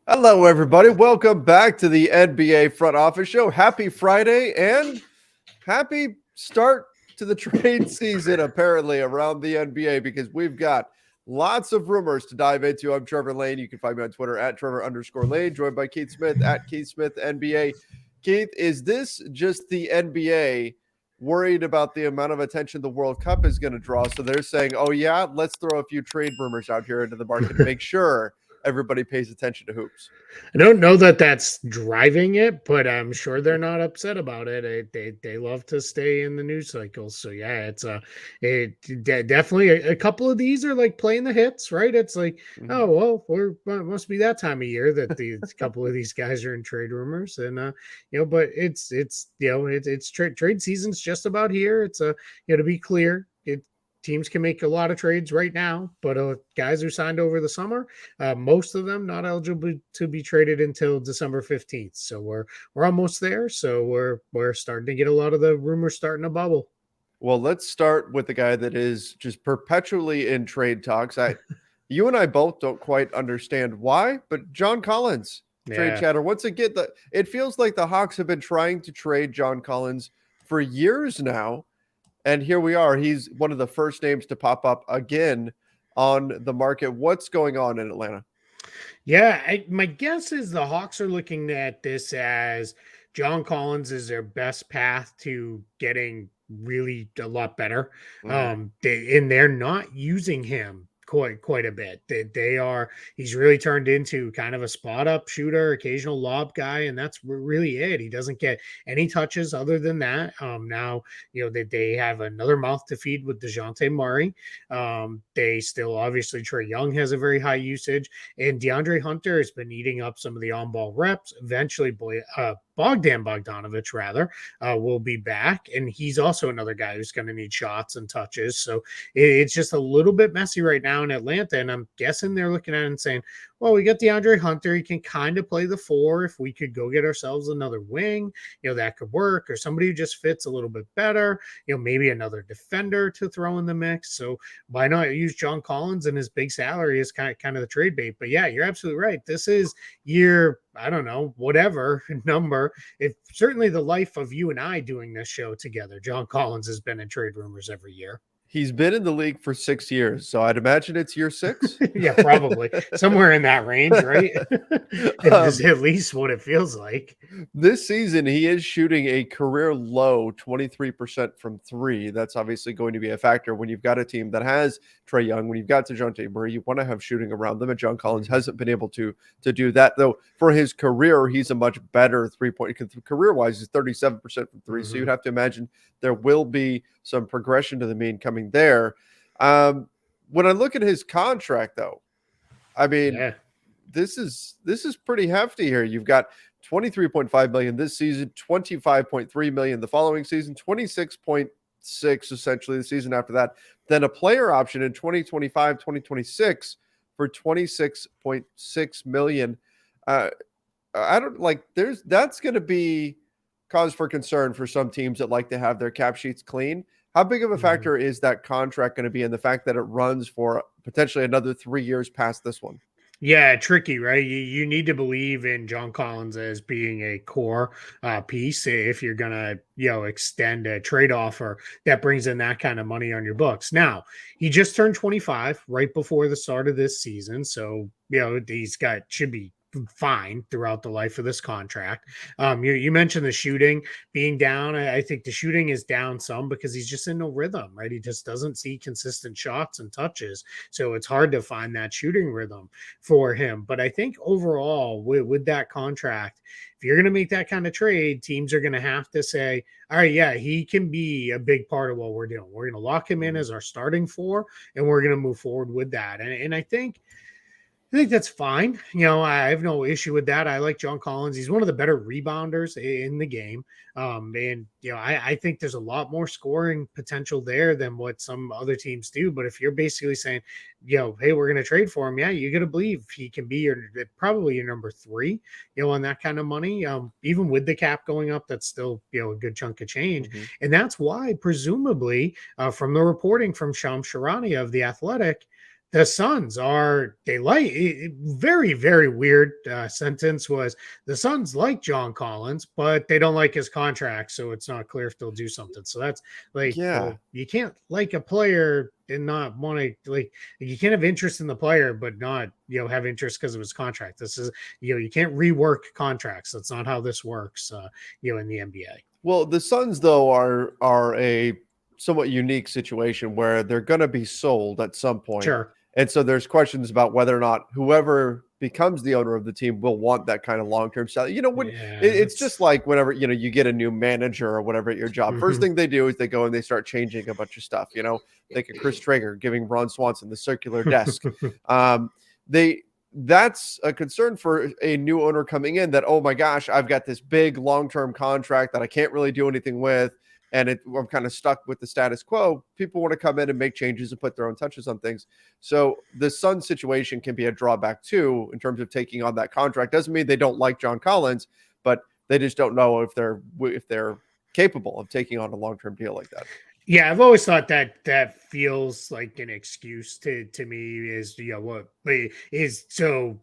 Hello, everybody. Welcome back to the NBA Front Office Show. Happy Friday and happy start to the trade season, apparently, around the NBA because we've got lots of rumors to dive into. I'm Trevor Lane. You can find me on Twitter at Trevor_Lane, joined by Keith Smith at Keith Smith NBA. Keith, is this just the NBA worried about the amount of attention the World Cup is going to draw? So they're saying, oh, yeah, let's throw a few trade rumors out here into the market to make sure everybody pays attention to hoops. I don't know that that's driving it, but I'm sure they're not upset about it. They love to stay in the news cycle. So yeah, definitely a couple of these are like playing the hits, right? It's like, oh well, it must be that time of year that the couple of these guys are in trade rumors, and but it's trade season's just about here. It's to be clear, teams can make a lot of trades right now, but guys who signed over the summer, most of them not eligible to be traded until December 15th. So we're almost there. So we're starting to get a lot of the rumors starting to bubble. Well, let's start with the guy that is just perpetually in trade talks. You and I both don't quite understand why, but John Collins, trade chatter. Once again, it feels like the Hawks have been trying to trade John Collins for years now. And here we are. He's one of the first names to pop up again on the market. What's going on in Atlanta? Yeah, my guess is the Hawks are looking at this as John Collins is their best path to getting really a lot better. They're not using him quite a bit. He's really turned into kind of a spot up shooter, occasional lob guy, and that's really it. He doesn't get any touches other than that. Now they have another mouth to feed with DeJounte Murray. They still obviously Trae Young has a very high usage, and DeAndre Hunter has been eating up some of the on ball reps. Eventually, Bogdan Bogdanovic, will be back. And he's also another guy who's going to need shots and touches. So it's just a little bit messy right now in Atlanta. And I'm guessing they're looking at it and saying, well, we got DeAndre Hunter. He can kind of play the four. If we could go get ourselves another wing, that could work. Or somebody who just fits a little bit better, maybe another defender to throw in the mix. So why not use John Collins and his big salary as kind of the trade bait? But yeah, you're absolutely right. This is year, I don't know, whatever number. It's certainly the life of you and I doing this show together. John Collins has been in trade rumors every year. He's been in the league for 6 years, so I'd imagine it's year 6. Yeah, probably somewhere in that range, right? Is at least what it feels like. This season, he is shooting a career low 23% from three. That's obviously going to be a factor when you've got a team that has Trae Young, when you've got DeJounte Murray, you want to have shooting around them, and John Collins hasn't been able to do that. Though for his career, he's a much better three-point career-wise. He's 37% from 3, so you'd have to imagine there will be some progression to the mean coming there. When I look at his contract, though, I mean, this is pretty hefty here. You've got 23.5 million this season, 25.3 million the following season, 26.6 essentially the season after that. Then a player option in 2025, 2026 for 26.6 million. I don't like that's going to be cause for concern for some teams that like to have their cap sheets clean. How big of a factor is that contract going to be, and the fact that it runs for potentially another 3 years past this one? Yeah, tricky, right? You need to believe in John Collins as being a core piece if you're gonna, extend a trade offer that brings in that kind of money on your books. Now, he just turned 25 right before the start of this season, so should be fine throughout the life of this contract. You mentioned the shooting being down. I think the shooting is down some because he's just in no rhythm, right? He just doesn't see consistent shots and touches. So it's hard to find that shooting rhythm for him. But I think overall with that contract, if you're going to make that kind of trade, teams are going to have to say, all right, yeah, he can be a big part of what we're doing. We're going to lock him in as our starting four, and we're going to move forward with that. And I think that's fine. I have no issue with that. I like John Collins. He's one of the better rebounders in the game. I think there's a lot more scoring potential there than what some other teams do. But if you're basically saying, hey, we're going to trade for him, yeah, you got to believe he can be probably your number 3, on that kind of money. Even with the cap going up, that's still, a good chunk of change. And that's why, presumably, from the reporting from Shams Charania of The Athletic, the Suns are very, very weird sentence was the Suns like John Collins, but they don't like his contract, so it's not clear if they'll do something. So that's like, Yeah. well, you can't like a player and not want to like you can't have interest in the player, but not have interest because of his contract. This is you can't rework contracts. That's not how this works. In the NBA. Well, the Suns though are a somewhat unique situation where they're going to be sold at some point. Sure. And so there's questions about whether or not whoever becomes the owner of the team will want that kind of long-term salary. When Yeah, it's just like whenever, you get a new manager or whatever at your job, first thing they do is they go and they start changing a bunch of stuff, think of Chris Traeger giving Ron Swanson the circular desk. They That's a concern for a new owner coming in that, oh my gosh, I've got this big long-term contract that I can't really do anything with. And I'm kind of stuck with the status quo. People want to come in and make changes and put their own touches on things. So the Sun situation can be a drawback too, in terms of taking on that contract. Doesn't mean they don't like John Collins, but they just don't know if they're capable of taking on a long-term deal like that. Yeah, I've always thought that feels like an excuse to me is what is so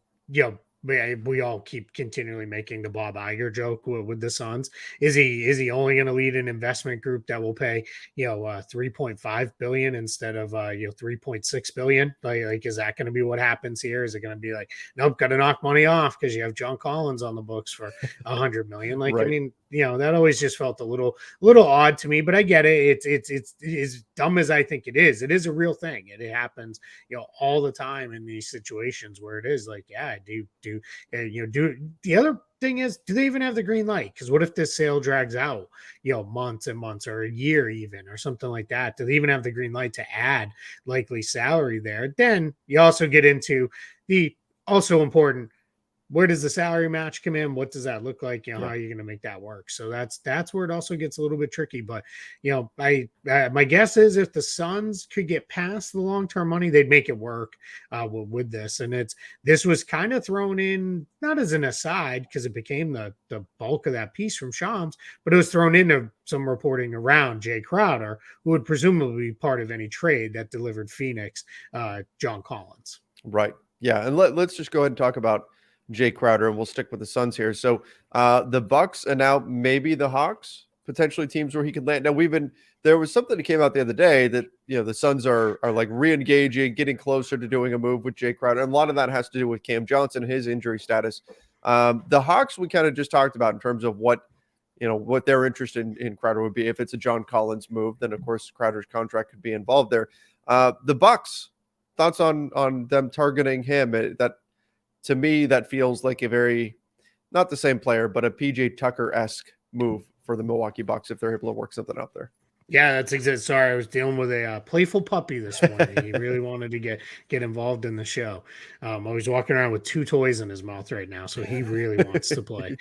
we all keep continually making the Bob Iger joke with the Suns. Is he only going to lead an investment group that will pay 3.5 billion instead of 3.6 billion? Like is that going to be what happens here? Is it going to be like, nope, got to knock money off because you have John Collins on the books for 100 million? Like right. I mean, that always just felt a little odd to me, but I get it. It's as dumb as I think it is. It is a real thing. It happens, all the time in these situations where it is like, yeah, do the other thing is, do they even have the green light? Because what if this sale drags out, months and months or a year even or something like that? Do they even have the green light to add likely salary there? Then you also get into the also important, where does the salary match come in? What does that look like? How are you going to make that work? So that's where it also gets a little bit tricky. But my guess is if the Suns could get past the long-term money, they'd make it work with this. And this was kind of thrown in not as an aside because it became the bulk of that piece from Shams, but it was thrown into some reporting around Jay Crowder, who would presumably be part of any trade that delivered Phoenix John Collins. Right. Yeah, and let's just go ahead and talk about Jay Crowder, and we'll stick with the Suns here. So the Bucks and now maybe the Hawks, potentially teams where he could land. Now there was something that came out the other day that the Suns are like re-engaging, getting closer to doing a move with Jay Crowder, and a lot of that has to do with Cam Johnson, his injury status. The Hawks we kind of just talked about in terms of what their interest in Crowder would be. If it's a John Collins move, then of course Crowder's contract could be involved there. The Bucks, thoughts on them targeting him? That to me, that feels like a very, not the same player, but a PJ Tucker-esque move for the Milwaukee Bucks if they're able to work something out there. Yeah, that's exactly. Sorry, I was dealing with a playful puppy this morning. He really wanted to get involved in the show. I was walking around with 2 toys in his mouth right now, so he really wants to play.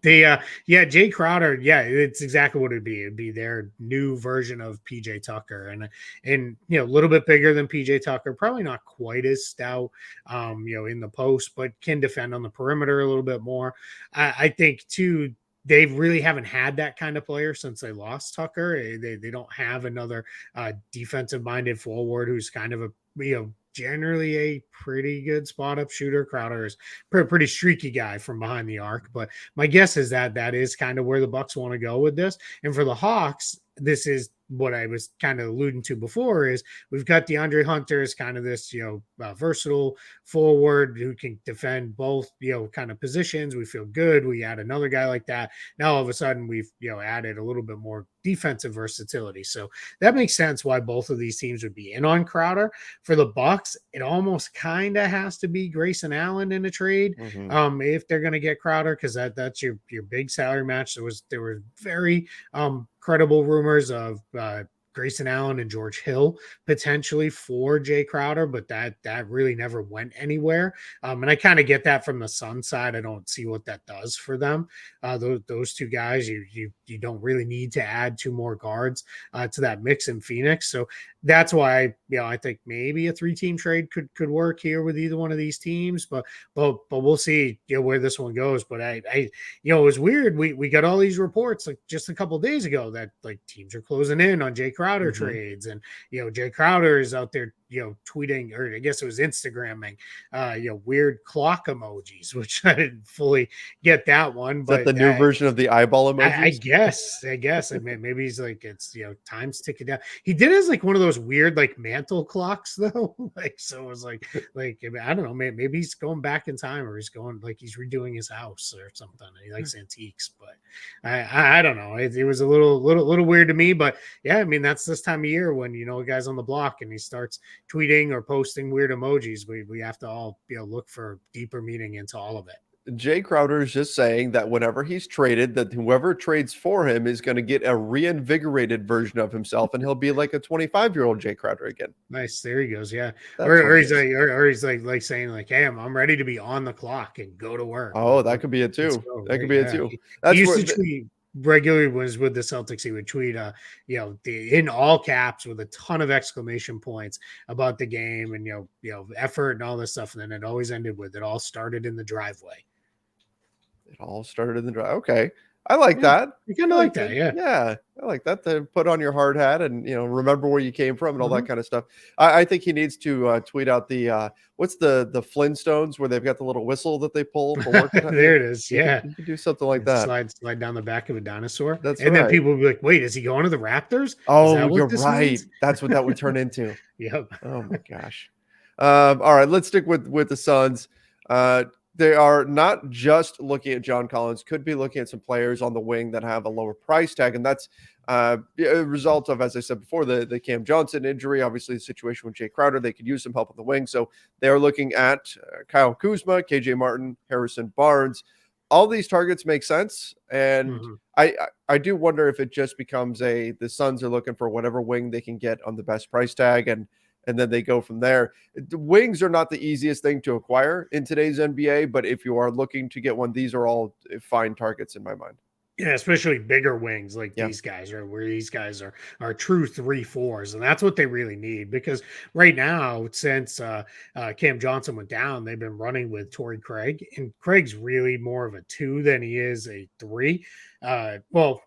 Jay Crowder. Yeah, it's exactly what it'd be. It'd be their new version of PJ Tucker, and a little bit bigger than PJ Tucker. Probably not quite as stout, in the post, but can defend on the perimeter a little bit more. I think too. They really haven't had that kind of player since they lost Tucker. They don't have another defensive-minded forward who's kind of generally a pretty good spot-up shooter. Crowder is pretty streaky guy from behind the arc, but my guess is that is kind of where the Bucks want to go with this. And for the Hawks, this is what I was kind of alluding to before is we've got DeAndre Hunter as kind of this, versatile forward who can defend both, kind of positions. We feel good. We add another guy like that. Now, all of a sudden we've, added a little bit more defensive versatility. So that makes sense why both of these teams would be in on Crowder. For the Bucks, it almost kind of has to be Grayson Allen in a trade. If they're going to get Crowder, because that's your big salary match. There were very credible rumors of Grayson Allen and George Hill potentially for Jay Crowder, but that really never went anywhere. And I kind of get that from the Sun side. I don't see what that does for them. Those 2 guys, you don't really need to add 2 more guards to that mix in Phoenix. So that's why, I think maybe a 3-team trade could work here with either one of these teams, but we'll see where this one goes. But it was weird. We got all these reports like just a couple of days ago that like teams are closing in on Jay Crowder trades, and Jay Crowder is out there tweeting, or I guess it was Instagramming, weird clock emojis, which I didn't fully get that one, Is that but the new version of the eyeball I emojis? guess. I mean, maybe he's like, it's time's ticking down. He did as like one of those weird like mantle clocks though. Like, so it was like I don't know, maybe he's going back in time, or he's going like he's redoing his house or something. He likes antiques, but I don't know. It was a little weird to me, but yeah, I mean that's this time of year when a guy's on the block and he starts tweeting or posting weird emojis. We have to all look for deeper meaning into all of it. Jay Crowder is just saying that whenever he's traded, that whoever trades for him is going to get a reinvigorated version of himself, and he'll be like a 25-year-old Jay Crowder again. Nice, there he goes. Yeah, That's or what it he's is. like, or he's like saying like, "Hey, I'm ready to be on the clock and go to work." Oh, that could be it Let's too. go, That could right? be it Yeah, too. he That's used where to tweet regularly. Was with the Celtics, he would tweet, in all caps with a ton of exclamation points about the game and effort and all this stuff, and then it always ended with "It all started in the driveway." it all started in the drive. Okay. I like Yeah, that. you kind I of like like that, that. yeah. Yeah. I like that to put on your hard hat and, remember where you came from and all that Mhm. kind of stuff. I think he needs to tweet out what's the Flintstones where they've got the little whistle that they pull for working. There it is. He could, Yeah. he could do something like And that. slide down the back of a dinosaur. That's And then right. people will be like, wait, is he going to the Raptors? Is Oh, that what you're this right. means? That's what that would turn into. Yep. Oh my gosh. All right, let's stick with the Suns. They are not just looking at John Collins, could be looking at some players on the wing that have a lower price tag, and that's a result of, as I said before, the Cam Johnson injury. Obviously, the situation with Jay Crowder, they could use some help on the wing, so they are looking at Kyle Kuzma, KJ Martin, Harrison Barnes. All these targets make sense, and Mhm. I do wonder if it just becomes the Suns are looking for whatever wing they can get on the best price tag, and then they go from there. The wings are not the easiest thing to acquire in today's NBA, but if you are looking to get one, these are all fine targets in my mind. Yeah, especially bigger wings like Yeah, these guys are, where these guys are true 3-4s, and that's what they really need. Because right now, since Cam Johnson went down, they've been running with Torrey Craig, and Craig's really more of a 2 than he is a 3. Well,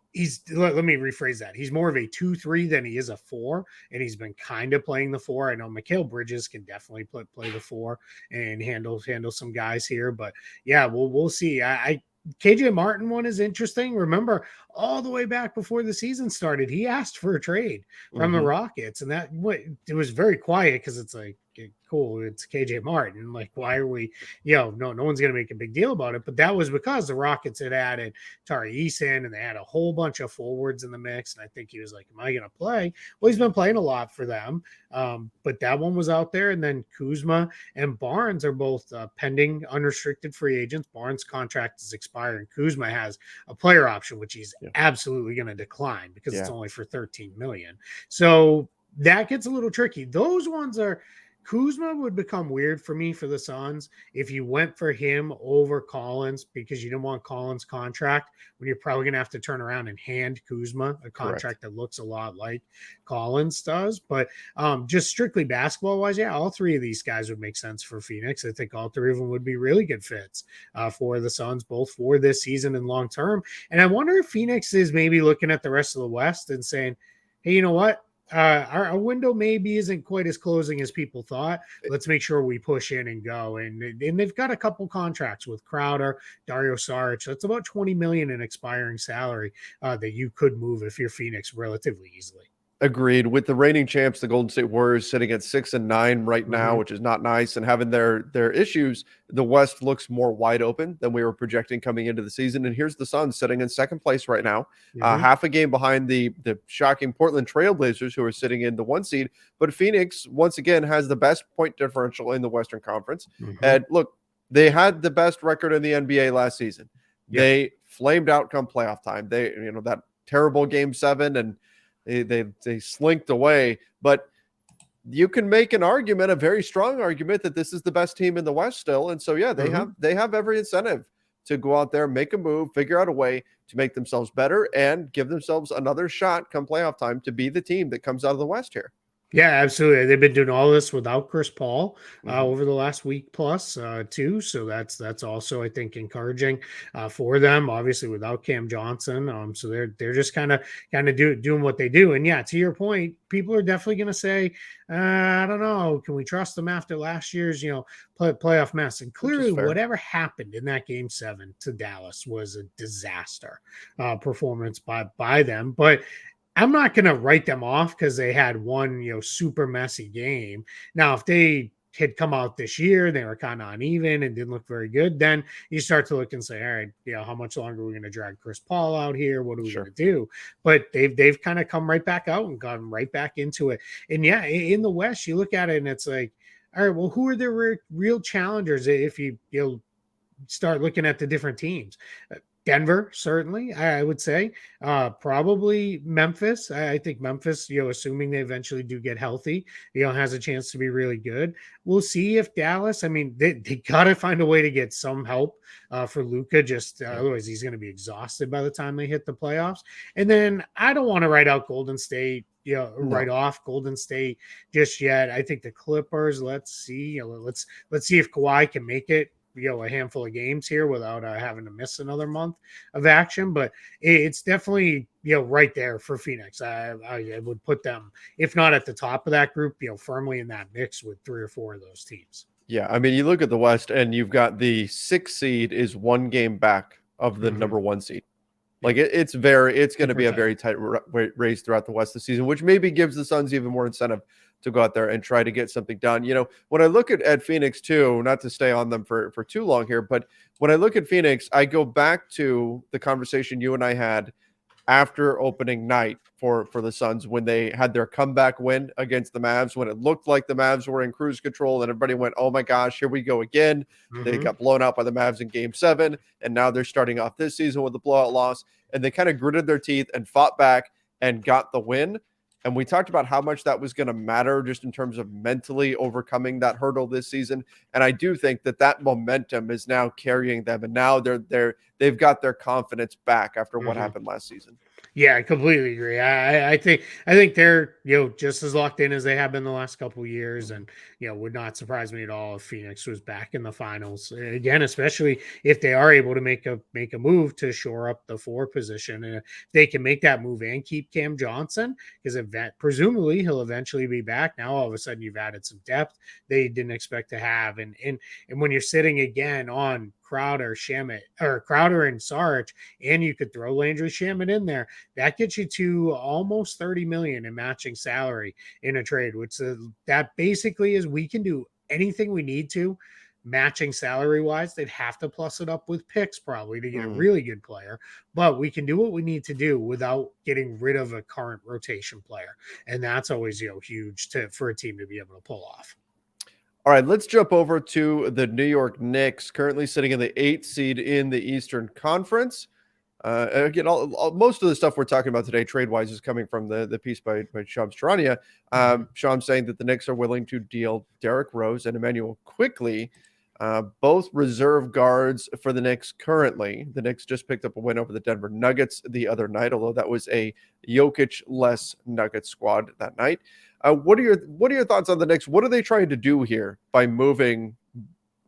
let me rephrase that. He's more of a 2-3 than he is a 4, and he's been kind of playing the 4. I know Mikal Bridges can definitely play the 4 and handle some guys here, but yeah, we'll see. I KJ Martin one is interesting. Remember, all the way back before the season started, he asked for a trade from the hmm Rockets, and it was very quiet because it's like, cool, it's KJ Martin. Like, why are we, no one's gonna make a big deal about it. But that was because the Rockets had added Tari Eason and they had a whole bunch of forwards in the mix. And I think he was like, am I gonna play? Well, he's been playing a lot for them. But that one was out there, and then Kuzma and Barnes are both pending unrestricted free agents. Barnes' contract is expiring. Kuzma has a player option, which he's Yeah. absolutely going to decline because it's Yeah. only for 13 million. So that gets a little tricky. Those ones are Kuzma would become weird for me for the Suns if you went for him over Collins because you didn't want Collins' contract when you're probably going to have to turn around and hand Kuzma a Correct. contract that looks a lot like Collins does. But just strictly basketball wise, yeah, all three of these guys would make sense for Phoenix. I think all three of them would be really good fits for the Suns, both for this season and long term. And I wonder if Phoenix is maybe looking at the rest of the West and saying, hey, you know what? Our window maybe isn't quite as closing as people thought. Let's make sure we push in and go. And they've got a couple contracts with Crowder, Dario Saric. That's about 20 million in expiring salary that you could move if you're Phoenix relatively easily. Agreed. With the reigning champs, the Golden State Warriors sitting at 6-9 right now, Mm-hmm. which is not nice, and having their issues, the West looks more wide open than we were projecting coming into the season. And here's the Suns sitting in second place right now, Mm-hmm. half a game behind the shocking Portland Trailblazers, who are sitting in the 1 seed. But Phoenix once again has the best point differential in the Western Conference. Mm-hmm. And look, they had the best record in the NBA last season. Yep. They flamed out come playoff time. They that terrible Game 7 and. They slinked away, but you can make an argument, a very strong argument, that this is the best team in the West still. And so, yeah, they have every incentive to go out there, make a move, figure out a way to make themselves better, and give themselves another shot come playoff time to be the team that comes out of the West here. Yeah, absolutely. They've been doing all this without Chris Paul Hmm. over the last week plus too. So that's also I think encouraging for them. Obviously without Cam Johnson, so they're just kind of doing what they do. And yeah, to your point, people are definitely going to say, I don't know, can we trust them after last year's playoff mess? And Which is clearly, fair. whatever happened in that game 7 to Dallas was a disaster performance by them, but. I'm not going to write them off because they had one, super messy game. Now, if they had come out this year, they were kind of uneven and didn't look very good, then you start to look and say, all right, how much longer are we going to drag Chris Paul out here? What are we going to Sure. do? But they've kind of come right back out and gone right back into it. And yeah, in the West, you look at it and it's like, all right, well, who are the real challengers if you start looking at the different teams? Denver, certainly, I would say. Probably Memphis. I think Memphis, assuming they eventually do get healthy, has a chance to be really good. We'll see if Dallas, I mean, they got to find a way to get some help for Luka, just Yeah. otherwise he's going to be exhausted by the time they hit the playoffs. And then I don't want to write out Golden State. Right No. off Golden State just yet. I think the Clippers. Let's see. Let's see if Kawhi can make it a handful of games here without having to miss another month of action. But it's definitely right there for Phoenix. I would put them, if not at the top of that group, firmly in that mix with 3 or 4 of those teams. Yeah, I mean, you look at the West, and you've got the 6th seed is 1 game back of the Mm-hmm. number 1 seed. Like Yep, it's going to super be a tight. very tight race throughout the West this season, which maybe gives the Suns even more incentive to go out there and try to get something done. When I look at Phoenix too, not to stay on them for too long here, but when I look at Phoenix, I go back to the conversation you and I had after opening night for the Suns when they had their comeback win against the Mavs, when it looked like the Mavs were in cruise control and everybody went, "Oh my gosh, here we go again." They Mm-hmm. got blown out by the Mavs in game 7, and now they're starting off this season with a blowout loss, and they kind of gritted their teeth and fought back and got the win. And we talked about how much that was going to matter just in terms of mentally overcoming that hurdle this season. And I do think that momentum is now carrying them, and now they've got their confidence back after what Mm-hmm. happened last season. Yeah, I completely agree. I think they're just as locked in as they have been the last couple of years, Mhm. and would not surprise me at all if Phoenix was back in the finals again, especially if they are able to make a move to shore up the 4 position, and if they can make that move and keep Cam Johnson because presumably he'll eventually be back. Now all of a sudden you've added some depth they didn't expect to have, and when you're sitting again on Crowder and Sarge, and you could throw Landry Shamet in there, that gets you to almost 30 million in matching salary in a trade, which that basically is we can do anything we need to matching salary wise. They'd have to plus it up with picks probably to get a Mm. really good player, but we can do what we need to do without getting rid of a current rotation player. And that's always, huge for a team to be able to pull off. All right, let's jump over to the New York Knicks, currently sitting in the 8th seed in the Eastern Conference. Again, most of the stuff we're talking about today, trade wise, is coming from the piece by Shams Charania. Mm-hmm. Shams saying that the Knicks are willing to deal Derrick Rose and Emmanuel quickly, both reserve guards for the Knicks currently. The Knicks just picked up a win over the Denver Nuggets the other night, although that was a Jokic less Nuggets squad that night. What are your thoughts on the Knicks? What are they trying to do here by moving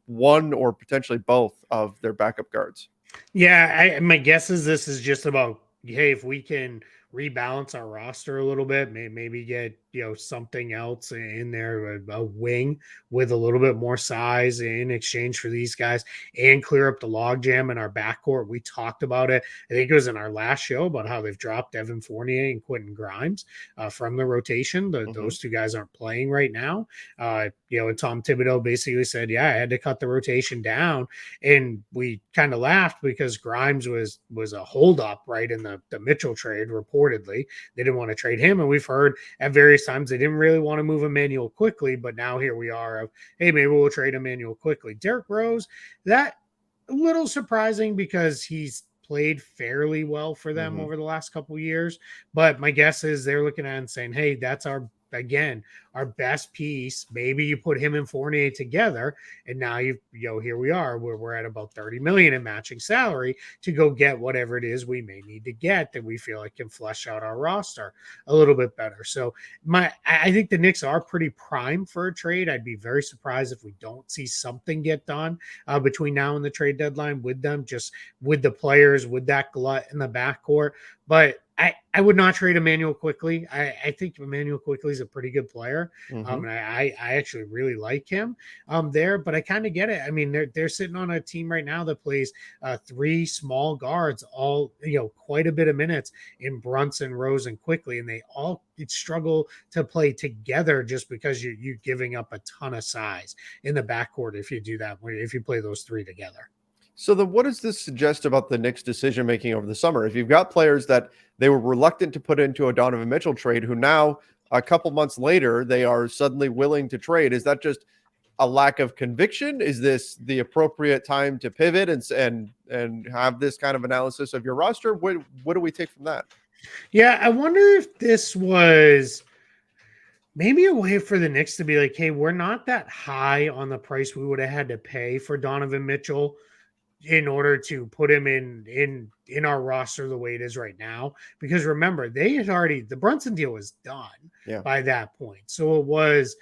one or potentially both of their backup guards? Yeah, my guess is this is just about, hey, if we can rebalance our roster a little bit, maybe get something else in there, a wing with a little bit more size in exchange for these guys, and clear up the logjam in our backcourt. We talked about it. I think it was in our last show about how they've dropped Evan Fournier and Quentin Grimes from the rotation. Mhm. Those 2 guys aren't playing right now. And Tom Thibodeau basically said, yeah, I had to cut the rotation down, and we kind of laughed because Grimes was a holdup right in the Mitchell trade. Reportedly, they didn't want to trade him, and we've heard at various times they didn't really want to move Emmanuel quickly. But now here we are of, hey, maybe we'll trade Emmanuel quickly. Derrick Rose, that a little surprising because he's played fairly well for them Mhm. over the last couple of years. But my guess is they're looking at it and saying, hey, that's our again, our best piece. Maybe you put him and Fournier together, and now here we are, where we're at about 30 million in matching salary to go get whatever it is we may need to get that we feel like can flesh out our roster a little bit better. So I think the Knicks are pretty prime for a trade. I'd be very surprised if we don't see something get done between now and the trade deadline with them, just with the players, with that glut in the backcourt. But I would not trade Emmanuel quickly. I think Emmanuel quickly is a pretty good player. And I actually really like him there, but I kind of get it. I mean, they're sitting on a team right now that plays 3 small guards, all, quite a bit of minutes in Brunson, Rose, and Quickly, and they all struggle to play together just because you're giving up a ton of size in the backcourt if you do that, if you play those 3 together. So then what does this suggest about the Knicks' decision-making over the summer? If you've got players that they were reluctant to put into a Donovan Mitchell trade, who now, a couple months later, they are suddenly willing to trade, is that just a lack of conviction? Is this the appropriate time to pivot and have this kind of analysis of your roster? What do we take from that? Yeah, I wonder if this was maybe a way for the Knicks to be like, hey, we're not that high on the price we would have had to pay for Donovan Mitchell in order to put him in our roster the way it is right now. Because remember, the Brunson deal was done by that point. So it was,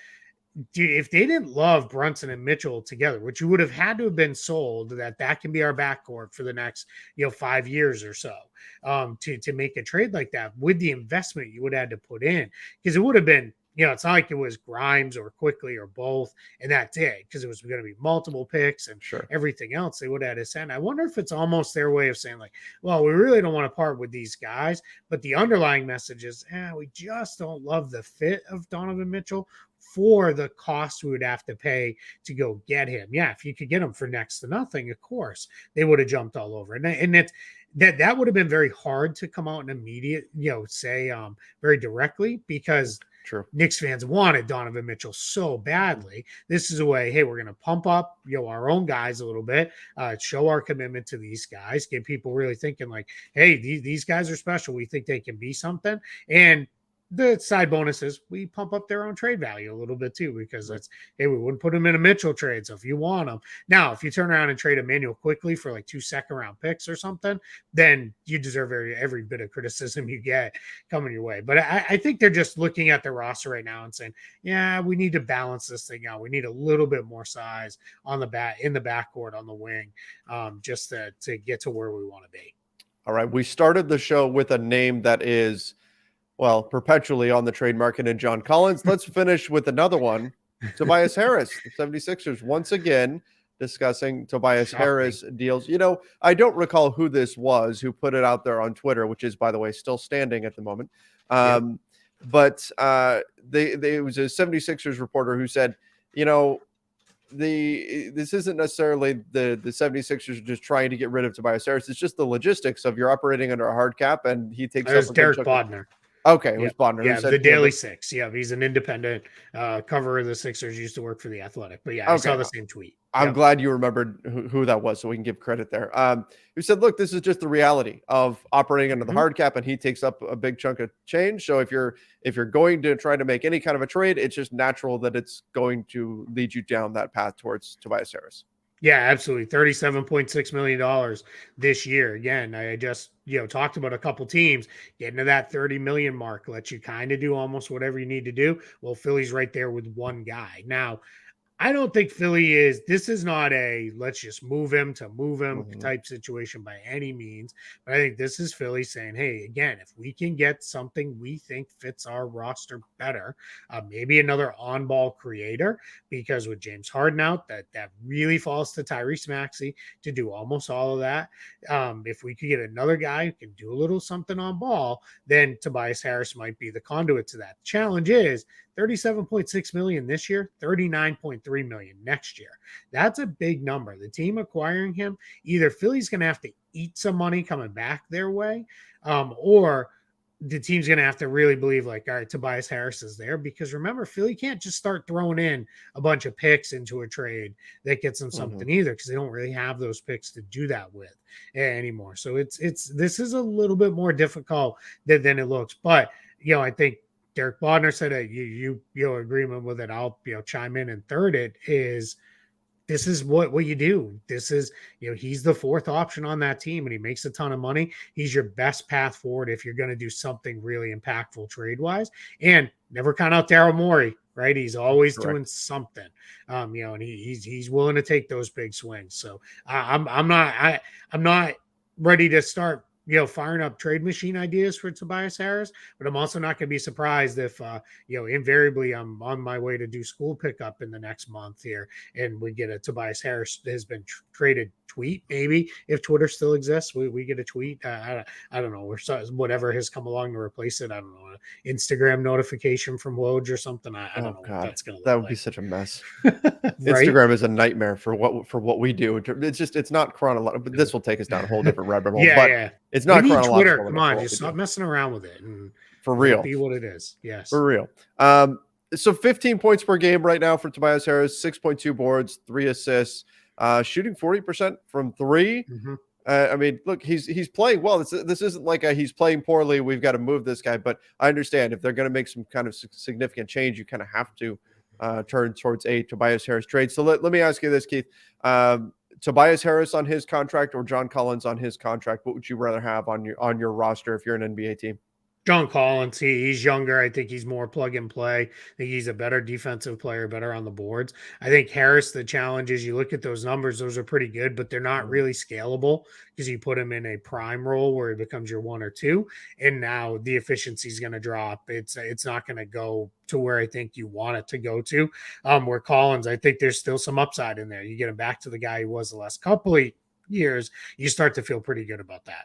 if they didn't love Brunson and Mitchell together, which you would have had to have been sold that can be our backcourt for the next 5 years or so, to make a trade like that with the investment you would have had to put in, because it would have been, it's not like it was Grimes or Quickly or both, and that's it, because it was going to be multiple picks and everything else they would have had to send. I wonder if it's almost their way of saying, like, well, we really don't want to part with these guys, but the underlying message is, we just don't love the fit of Donovan Mitchell for the cost we would have to pay to go get him. Yeah, if you could get him for next to nothing, of course, they would have jumped all over it. And that would have been very hard to come out and immediate, say very directly, because Knicks fans wanted Donovan Mitchell so badly. This is a way, hey, we're going to pump up, our own guys a little bit, show our commitment to these guys, get people really thinking like, hey, these guys are special. We think they can be something. And the side bonus is we pump up their own trade value a little bit too, because it's, hey, we wouldn't put them in a Mitchell trade. So if you want them now, if you turn around and trade Emmanuel quickly for like 2 second-round picks or something, then you deserve every bit of criticism you get coming your way. But I think they're just looking at the roster right now and saying, yeah, we need to balance this thing out. We need a little bit more size on the in the backcourt, on the wing, just to get to where we want to be. All right. We started the show with a name that is, well, perpetually on the trade market in John Collins. Let's finish with another one, Tobias Harris. The 76ers once again discussing Tobias Harris deals. I don't recall who this was who put it out there on Twitter, which is, by the way, still standing at the moment. But it was a 76ers reporter who said, this isn't necessarily the 76ers just trying to get rid of Tobias Harris. It's just the logistics of you're operating under a hard cap, and he takes up Derek Bodner. Okay, it was Bodner. Yeah, the Daily Six. Yeah, he's an independent cover of the Sixers, used to work for The Athletic. But yeah, I saw the same tweet. I'm glad you remembered who that was, so we can give credit there. Who said, look, this is just the reality of operating under the hard cap, and he takes up a big chunk of change. So if you're going to try to make any kind of a trade, it's just natural that it's going to lead you down that path towards Tobias Harris. Yeah, absolutely. $37.6 million this year. Again, I just, talked about a couple teams getting to that 30 million mark, let you kind of do almost whatever you need to do. Well, Philly's right there with one guy. Now, I don't think this is not a let's just move him type situation by any means. But I think this is Philly saying, hey, again, if we can get something we think fits our roster better, maybe another on-ball creator, because with James Harden out, that really falls to Tyrese Maxey to do almost all of that. If we could get another guy who can do a little something on ball, then Tobias Harris might be the conduit to that. The challenge is $37.6 million this year, $39.3 million next year. That's a big number. The team acquiring him, either Philly's going to have to eat some money coming back their way, or the team's going to have to really believe, like, all right, Tobias Harris is there. Because remember, Philly can't just start throwing in a bunch of picks into a trade that gets them something either, because they don't really have those picks to do that with anymore. So this is a little bit more difficult than it looks. But, I think Derek Bodner said you agreement with it. I'll chime in and third it is this is what you do. This is, he's the fourth option on that team and he makes a ton of money. He's your best path forward if you're going to do something really impactful trade wise. And never count out Daryl Morey, right? He's always Correct. doing something, and he's willing to take those big swings. So I'm not ready to start firing up trade machine ideas for Tobias Harris, but I'm also not going to be surprised if invariably I'm on my way to do school pickup in the next month here and we get a Tobias Harris has been traded tweet. Maybe if Twitter still exists, we get a tweet. I don't know, or whatever has come along to replace it. I don't know, an Instagram notification from Woj or something. I don't know what that's going to look that would like. be such a mess. Right? Instagram is a nightmare for what we do. It's not chronological, but this will take us down a whole different rabbit hole. Yeah. It's not chronological. Twitter. Come on, just stop messing around with it and for real. Be what it is. Yes, for real. So 15 points per game right now for Tobias Harris, 6.2 boards, 3 assists, shooting 40% from 3. Mm-hmm. I mean, look, he's playing well. This isn't like he's playing poorly, we've got to move this guy. But I understand if they're going to make some kind of significant change, you kind of have to turn towards a Tobias Harris trade. So let me ask you this, Keith. Tobias Harris on his contract or John Collins on his contract? What would you rather have on your roster if you're an NBA team? John Collins, he's younger. I think he's more plug and play. I think he's a better defensive player, better on the boards. I think Harris, the challenge is you look at those numbers, those are pretty good, but they're not really scalable because you put him in a prime role where he becomes your 1 or 2. And now the efficiency is going to drop. It's not going to go to where I think you want it to go to. Where Collins, I think there's still some upside in there. You get him back to the guy he was the last couple of years, you start to feel pretty good about that.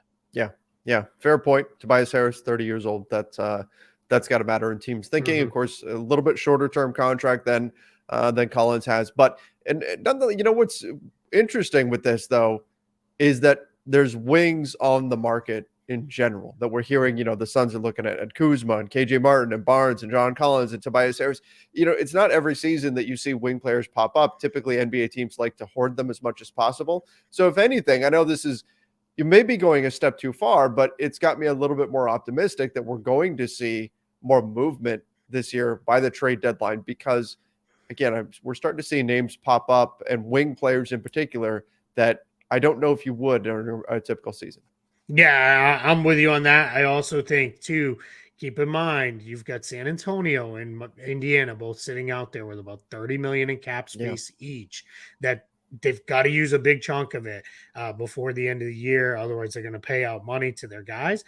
Yeah, fair point. Tobias Harris, 30 years old. That's got to matter in teams thinking. Of course, a little bit shorter term contract than Collins has. But what's interesting with this though is that there's wings on the market in general that we're hearing. The Suns are looking at Kuzma and KJ Martin and Barnes and John Collins and Tobias Harris. It's not every season that you see wing players pop up. Typically, NBA teams like to hoard them as much as possible. So if anything, I know this is. You may be going a step too far, but it's got me a little bit more optimistic that we're going to see more movement this year by the trade deadline because, again, we're starting to see names pop up and wing players in particular that I don't know if you would during a typical season. Yeah, I'm with you on that. I also think, too, keep in mind, you've got San Antonio and Indiana both sitting out there with about $30 million in cap space each that they've got to use a big chunk of it before the end of the year. Otherwise, they're going to pay out money to their guys.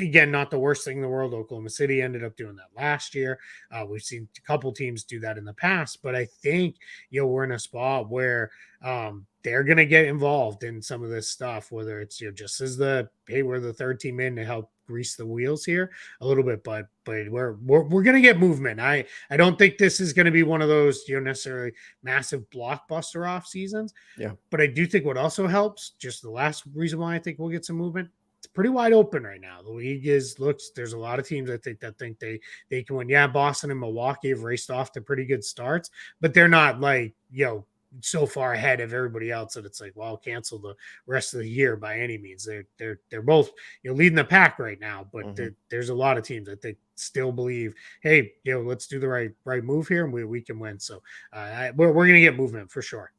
Again, not the worst thing in the world. Oklahoma City ended up doing that last year. We've seen a couple teams do that in the past, but I think we're in a spot where they're going to get involved in some of this stuff, whether it's just as we're the third team in to help grease the wheels here a little bit, but we're going to get movement. I don't think this is going to be one of those necessarily massive blockbuster off seasons. Yeah, but I do think what also helps, just the last reason why I think we'll get some movement. It's pretty wide open right now. The league there's a lot of teams I think that think they can win. Yeah, Boston and Milwaukee have raced off to pretty good starts, but they're not like so far ahead of everybody else that it's like, well, cancel the rest of the year by any means. They're both leading the pack right now, but there's a lot of teams that they still believe, hey, let's do the right move here and we can win. So we're gonna get movement for sure.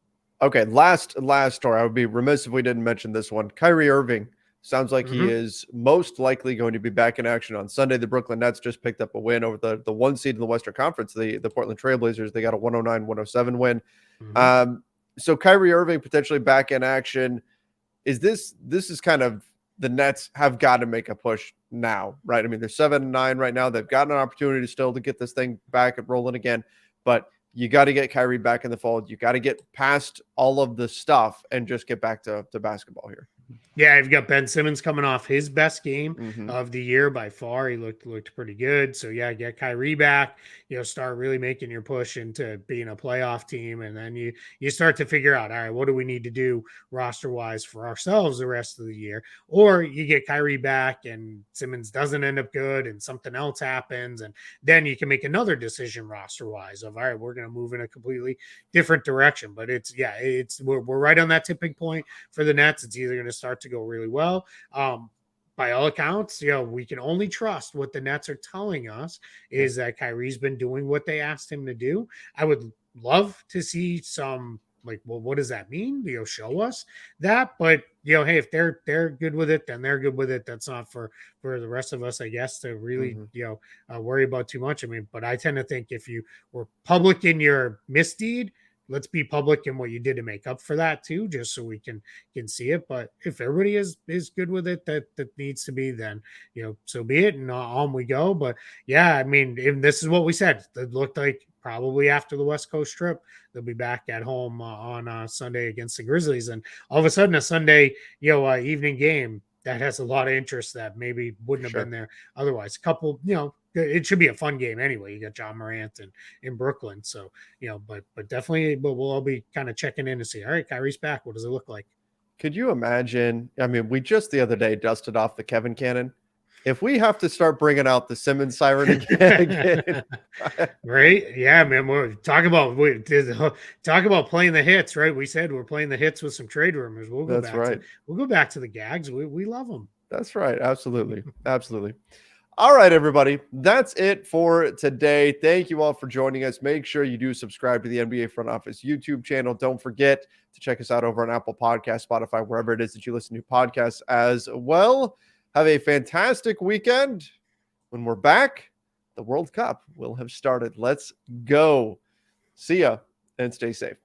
Okay, last story. I would be remiss if we didn't mention this one. Kyrie Irving sounds like he is most likely going to be back in action on Sunday. The Brooklyn Nets just picked up a win over the 1 seed in the Western Conference, the Portland Trailblazers. They got a 109-107 win. So Kyrie Irving potentially back in action. This is kind of the Nets have got to make a push now, right? I mean, they're 7-9 right now. They've got an opportunity still to get this thing back and rolling again, but you got to get Kyrie back in the fold. You got to get past all of the stuff and just get back to basketball here. Yeah, I've got Ben Simmons coming off his best game of the year by far. He looked pretty good. So yeah, get Kyrie back, start really making your push into being a playoff team. And then you start to figure out, all right, what do we need to do roster wise for ourselves the rest of the year? Or you get Kyrie back and Simmons doesn't end up good and something else happens. And then you can make another decision roster wise of, all right, we're going to move in a completely different direction. But we're right on that tipping point for the Nets. It's either going to start to go really well by all accounts, we can only trust what the Nets are telling us is that Kyrie's been doing what they asked him to do. I would love to see some like, well, what does that mean? Show us that. But hey, if they're good with it, then they're good with it. That's not for the rest of us, I guess, to really worry about too much. I mean, but I tend to think if you were public in your misdeed, let's be public in what you did to make up for that too, just so we can see it. But if everybody is good with it, that needs to be, then so be it, and on we go. But yeah, I mean, this is what we said. It looked like probably after the West Coast trip, they'll be back at home on Sunday against the Grizzlies, and all of a sudden a Sunday evening game that has a lot of interest that maybe wouldn't have been there otherwise. A couple, it should be a fun game anyway. You got John Morant and in Brooklyn, so but definitely, but we'll all be kind of checking in to see. All right, Kyrie's back. What does it look like? Could you imagine? I mean, we just the other day dusted off the Kevin cannon. If we have to start bringing out the Simmons siren again, right? Yeah, man. We're talking about playing the hits, right? We said we're playing the hits with some trade rumors. We'll go we'll go back to the gags. We love them. That's right. Absolutely. Absolutely. All right, everybody. That's it for today. Thank you all for joining us. Make sure you do subscribe to the NBA Front Office YouTube channel. Don't forget to check us out over on Apple Podcasts, Spotify, wherever it is that you listen to podcasts as well. Have a fantastic weekend. When we're back, the World Cup will have started. Let's go. See ya and stay safe.